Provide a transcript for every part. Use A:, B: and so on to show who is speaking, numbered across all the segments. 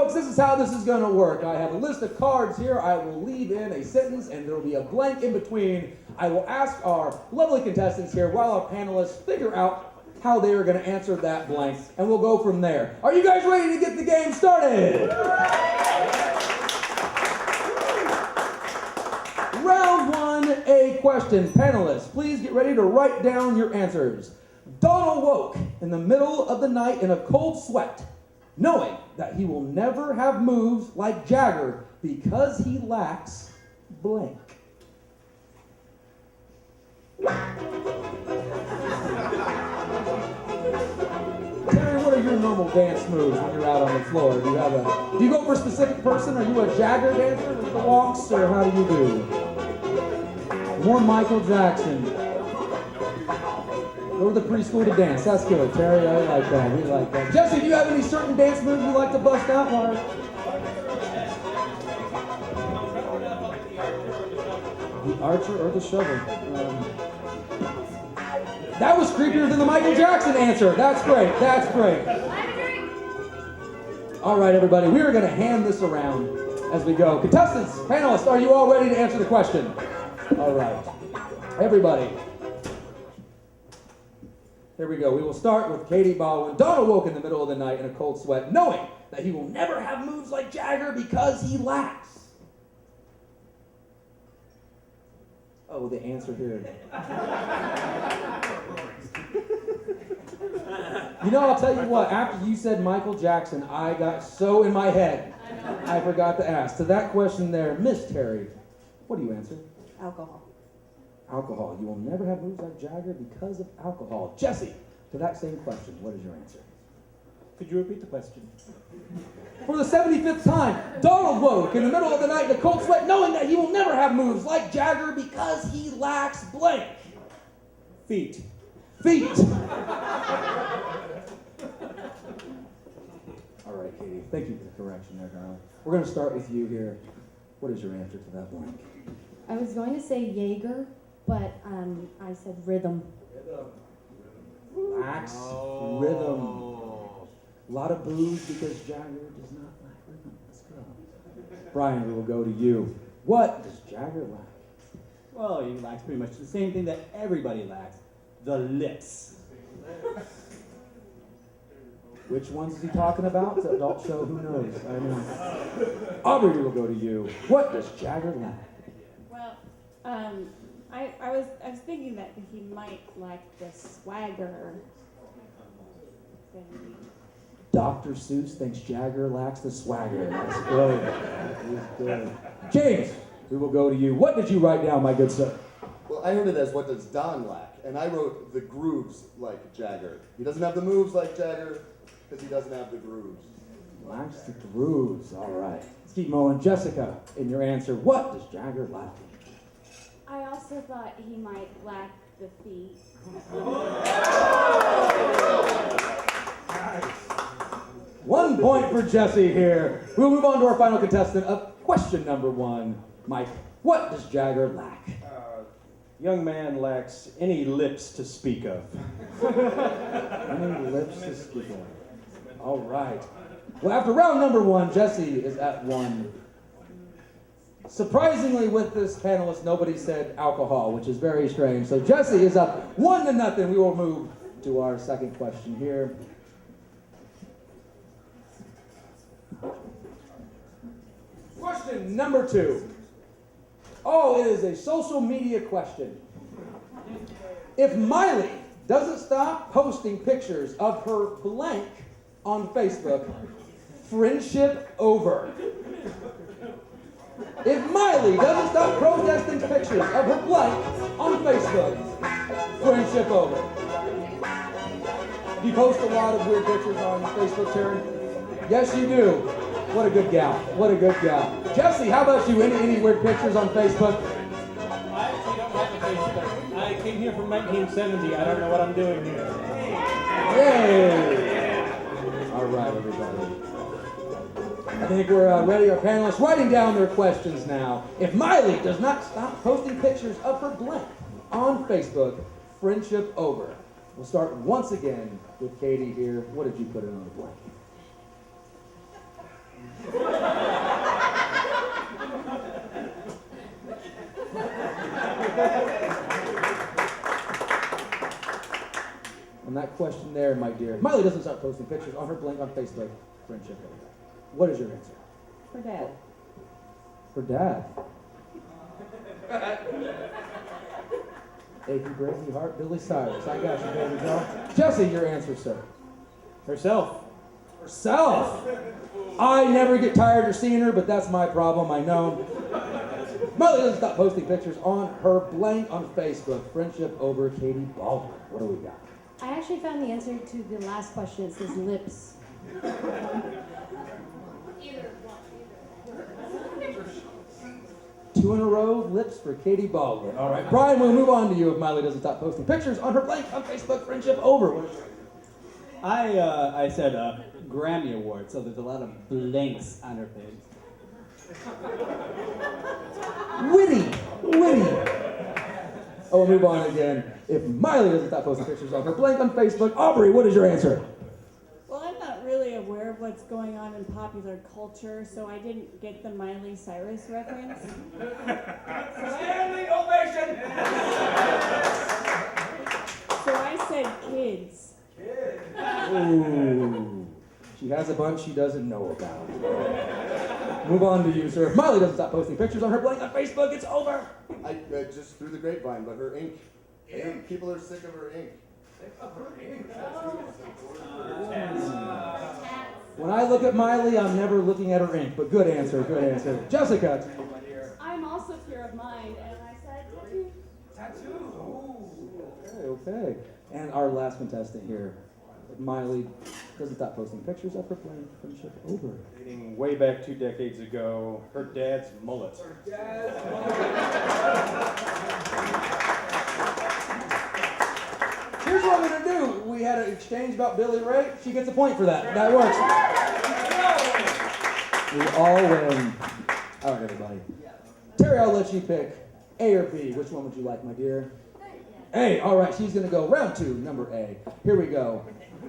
A: folks, this is how this is going to work. I have a list of cards here. I will leave in a sentence, and there will be a blank in between. I will ask our lovely contestants here while our panelists figure out how they are going to answer that blank, and we'll go from there. Are you guys ready to get the game started? Round one, a question. Panelists, please get ready to write down your answers. Donald woke in the middle of the night in a cold sweat, knowing that he will never have moves like Jagger because he lacks blank. Terry, what are your normal dance moves when you're out on the floor? Do you go for a specific person? Are you a Jagger dancer with the walks, or how do you do? More Michael Jackson. Go to the preschool to dance. That's good, Terry. I like that. We like that. Jesse, do you have any certain dance moves you like to bust out, Mark? The archer or the shovel? That was creepier than the Michael Jackson answer. That's great. That's great. All right, everybody. We are going to hand this around as we go. Contestants, panelists, are you all ready to answer the question? All right. Everybody. Here we go. We will start with Katie Baldwin. Donald woke in the middle of the night in a cold sweat, knowing that he will never have moves like Jagger because he lacks. Oh, the answer here. You know, I'll tell you what, after you said Michael Jackson, I got so in my head, I forgot to ask. To that question there, Miss Terry, what do you answer?
B: Alcohol.
A: Alcohol. You will never have moves like Jagger because of alcohol. Jesse, to that same question, what is your answer?
C: Could you repeat the question?
A: For the 75th time, Donald woke in the middle of the night in a cold sweat, knowing that he will never have moves like Jagger because he lacks blank.
C: Feet.
A: Feet. All right, Katie. Thank you for the correction there, darling. We're going to start with you here. What is your answer to that blank?
B: I was going to say Jaeger, but I said rhythm.
A: Lacks rhythm. A lot of booze because Jagger does not lack rhythm. Let's go. Brian, we will go to you. What does Jagger lack?
C: Well, he lacks pretty much the same thing that everybody lacks. The lips.
A: Which ones is he talking about? It's an adult show, who knows? I know. Aubrey, we will go to you. What does Jagger lack?
D: Well, I was thinking that he might lack the swagger thing.
A: Dr. Seuss thinks Jagger lacks the swagger. That's good. He's good. James, we will go to you. What did you write down, my good sir?
E: Well, I heard it as what does Don lack, and I wrote the grooves like Jagger. He doesn't have the moves like Jagger because he doesn't have the grooves.
A: Lacks the grooves. All right. Let's keep mowing. Jessica, in your answer, what does Jagger lack?
D: I also thought he might lack the feet.
A: 1 point for Jesse here. We'll move on to our final contestant of question number 1. Mike, what does Jagger lack?
F: Young man lacks any lips to speak of.
A: Any lips to speak of. All right. Well, after round number 1, Jesse is at 1. Surprisingly, with this panelist, nobody said alcohol, which is very strange. So Jesse is up 1-0. We will move to our second question here. Question number 2. Oh, it is a social media question. If Miley doesn't stop posting pictures of her blank on Facebook, friendship over. If Miley doesn't stop protesting pictures of her blank on Facebook, friendship over. Do you post a lot of weird pictures on Facebook, Terry? Yes, you do. What a good gal. What a good gal. Jesse, how about you? Any weird pictures on Facebook?
C: I actually don't have a Facebook. I came here from 1970. I don't know what I'm doing here.
A: Yay! All right, everybody. I think we're ready. Our panelists writing down their questions now. If Miley does not stop posting pictures of her blank on Facebook, friendship over. We'll start once again with Katie here. What did you put in on the blank? On that question there, my dear, Miley doesn't start posting pictures on her blank on Facebook. Friendship. What is your answer?
D: For Dad.
A: For Dad. Achy breaky heart, Billy Cyrus. I got you, baby girl. Jesse, your answer, sir.
C: Herself.
A: Herself. I never get tired of seeing her, but that's my problem, I know. Miley doesn't stop posting pictures on her blank on Facebook. Friendship over Katie Baldwin. What do we got?
B: I actually found the answer to the last question. It says lips.
A: Two in a row, lips for Katie Baldwin. All right, Brian, we'll move on to you if Miley doesn't stop posting pictures on her blank on Facebook. Friendship over. What is your answer?
G: I said Grammy Award, so there's a lot of blanks on her page.
A: Witty. Oh, we'll move on again. If Miley doesn't stop posting pictures on her blank on Facebook, Aubrey, what is your answer?
D: Well, I'm not really aware of what's going on in popular culture, so I didn't get the Miley Cyrus reference.
A: Standing ovation!
D: So I said kids.
A: Ooh. She has a bunch she doesn't know about. Move on to you, sir. If Miley doesn't stop posting pictures on her blank on Facebook, it's over.
E: I just threw the grapevine, but her ink. I think people are sick of her ink.
A: When I look at Miley, I'm never looking at her ink, but good answer, good answer. Jessica.
D: I'm also pure of mind, and I said tattoo.
A: Okay. And our last contestant here. If Miley doesn't stop posting pictures of her blank, friendship over.
F: Dating way back 2 decades ago, her dad's mullet.
A: Here's what I'm gonna do. We had an exchange about Billy Ray. She gets a point for that. That works. We all win. All right, everybody. Terry, I'll let you pick A or B. Which one would you like, my dear? A. All right, she's gonna go round 2, number A. Here we go.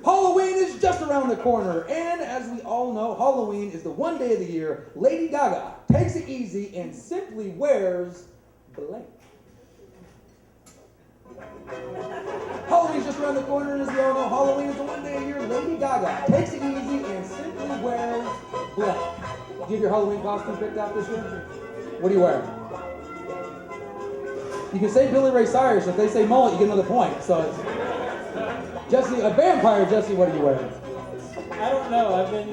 A: Halloween is just around the corner, and as we all know, Halloween is the one day of the year Lady Gaga takes it easy and simply wears blank. Halloween's just around the corner, and as we all know, Halloween is the one day a year Lady Gaga takes it easy and simply wears blank. Do you have your Halloween costume picked out this year? What are you wearing? You can say Billy Ray Cyrus. If they say mullet, you get another point. So it's Jesse, a vampire. Jesse, what are you wearing?
C: I don't know. I've been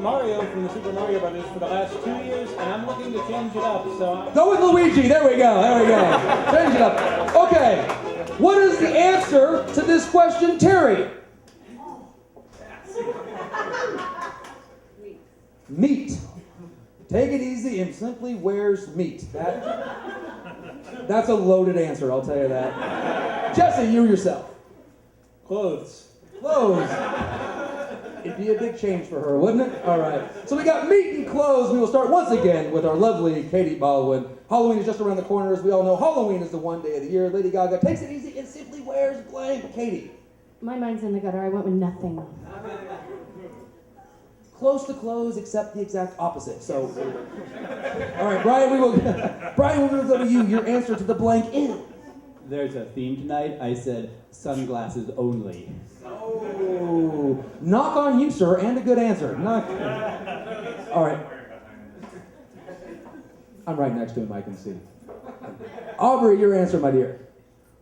C: Mario from the Super Mario Brothers for the last 2 years, and I'm looking to change it up. So
A: Go with Luigi. There we go. Change it up. Okay. What is the answer to this question, Terry? Meat. Take it easy and simply wears meat. That's a loaded answer, I'll tell you that. Jesse, you yourself.
C: clothes.
A: Clothes. It'd be a big change for her, wouldn't it? All right. So we got meat and clothes. We will start once again with our lovely Katie Baldwin. Halloween is just around the corner, as we all know. Halloween is the one day of the year. Lady Gaga takes it easy and simply wears blank. Katie.
B: My mind's in the gutter. I went with nothing.
A: Close to clothes, except the exact opposite. So, all right, Brian, we will go to you. Your answer to the blank is.
G: There's a theme tonight. I said sunglasses only.
A: Oh, knock on you, sir, and a good answer. All right. I'm right next to him, I can see. Aubrey, your answer, my dear.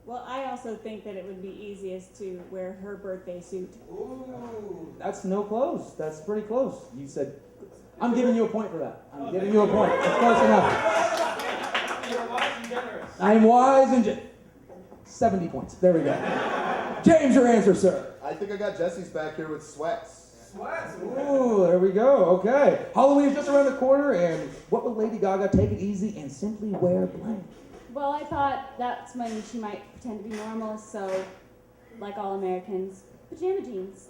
D: Well, I also think that it would be easiest to wear her birthday suit.
A: Ooh, that's no close. That's pretty close. You said, I'm giving you a point for that. I'm giving you a point. That's close enough.
C: You're wise and generous.
A: I'm wise and 70 points. There we go. James, your answer, sir.
E: I think I got Jesse's back here with sweats.
A: Sweats. Ooh, there we go. Okay. Halloween is just around the corner, and what would Lady Gaga take it easy and simply wear blank?
D: Well, I thought that's when she might pretend to be normal, so, like all Americans, pajama jeans.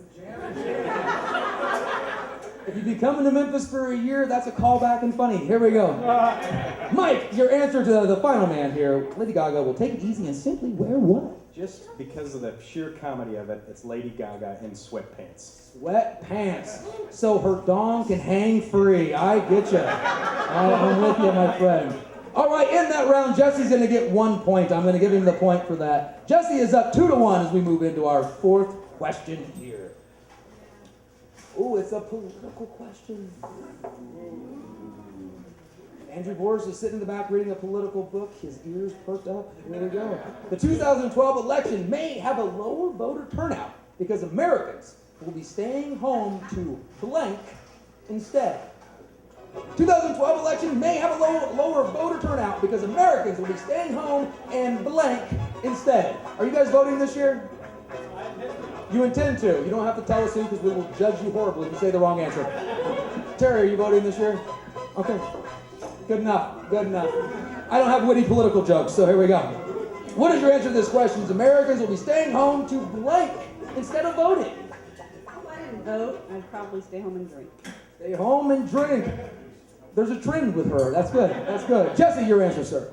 A: If you've been coming to Memphis for a year, that's a callback and funny. Here we go. Mike, your answer to the final man here. Lady Gaga will take it easy and simply wear what?
F: Just because of the sheer comedy of it, it's Lady Gaga in sweatpants.
A: Sweatpants. So her dong can hang free. I get you. I'm with you, my friend. All right, in that round, Jesse's going to get 1 point. I'm going to give him the point for that. Jesse is up 2-1 as we move into our fourth question here. Ooh, it's a political question. Andrew Boris is sitting in the back reading a political book, his ears perked up. Here we go. The 2012 election may have a lower voter turnout because Americans will be staying home to blank instead. 2012 election may have a lower voter turnout because Americans will be staying home and blank instead. Are you guys voting this year? You intend to. You don't have to tell us who because we will judge you horribly if you say the wrong answer. Terry, are you voting this year? Okay. Good enough. Good enough. I don't have witty political jokes, so here we go. What is your answer to this question? Americans will be staying home to blank instead of voting.
D: If I didn't vote, I'd probably stay home and drink.
A: Stay home and drink. There's a trend with her. That's good. That's good. Jesse, your answer, sir.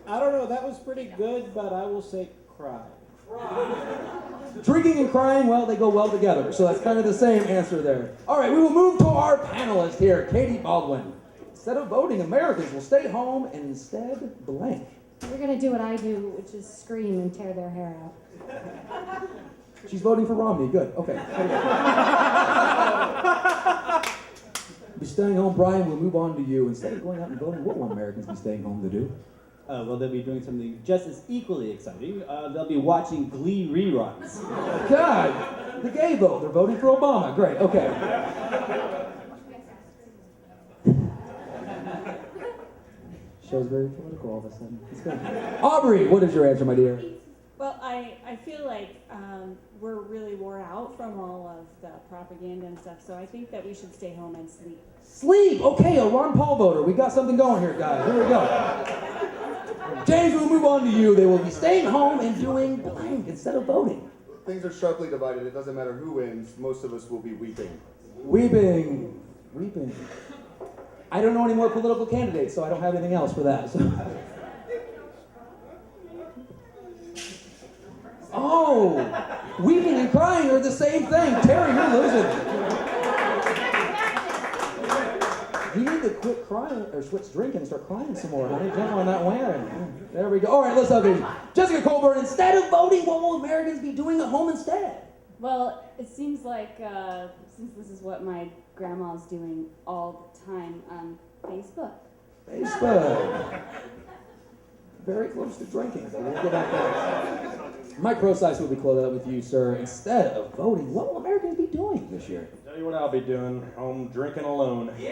C: I don't know, that was pretty good, but I will say cry.
A: Drinking and crying, well, they go well together. So that's kind of the same answer there. All right, we will move to our panelist here, Katie Baldwin. Instead of voting, Americans will stay home and instead blank.
B: We're going to do what I do, which is scream and tear their hair out.
A: She's voting for Romney. Good. Okay. Be staying home, Brian. We'll move on to you. Instead of going out and voting, what will Americans be staying home to do?
G: Well, they'll be doing something just as equally exciting. They'll be watching Glee reruns.
A: God, the gay vote. They're voting for Obama. Great. Okay. Show's very political all of a sudden. It's good. Aubrey, what is your answer, my dear?
D: Well, I feel like we're really wore out from all of the propaganda and stuff, so I think that we should stay home and sleep.
A: Sleep. Okay, a Ron Paul voter. We got something going here, guys. Here we go. James, we'll move on to you. They will be staying home and doing blank instead of voting.
E: Things are sharply divided. It doesn't matter who wins. Most of us will be weeping.
A: Weeping. I don't know any more political candidates, so I don't have anything else for that. So. Oh, weeping and crying are the same thing. Terry, you're losing. You need to quit crying, or quit drinking and start crying some more, honey. Jump on that wagon. There we go. All right, let's have these. Jessica Coburn, instead of voting, what will Americans be doing at home instead?
D: Well, it seems like, since this is what my grandma's doing all the time, Facebook.
A: Facebook. Very close to drinking, but we'll get back there. Mike Prosise will be closed out with you, sir. Instead of voting, what will Americans be doing this year?
F: Tell you what I'll be doing, home drinking alone.
A: Yeah!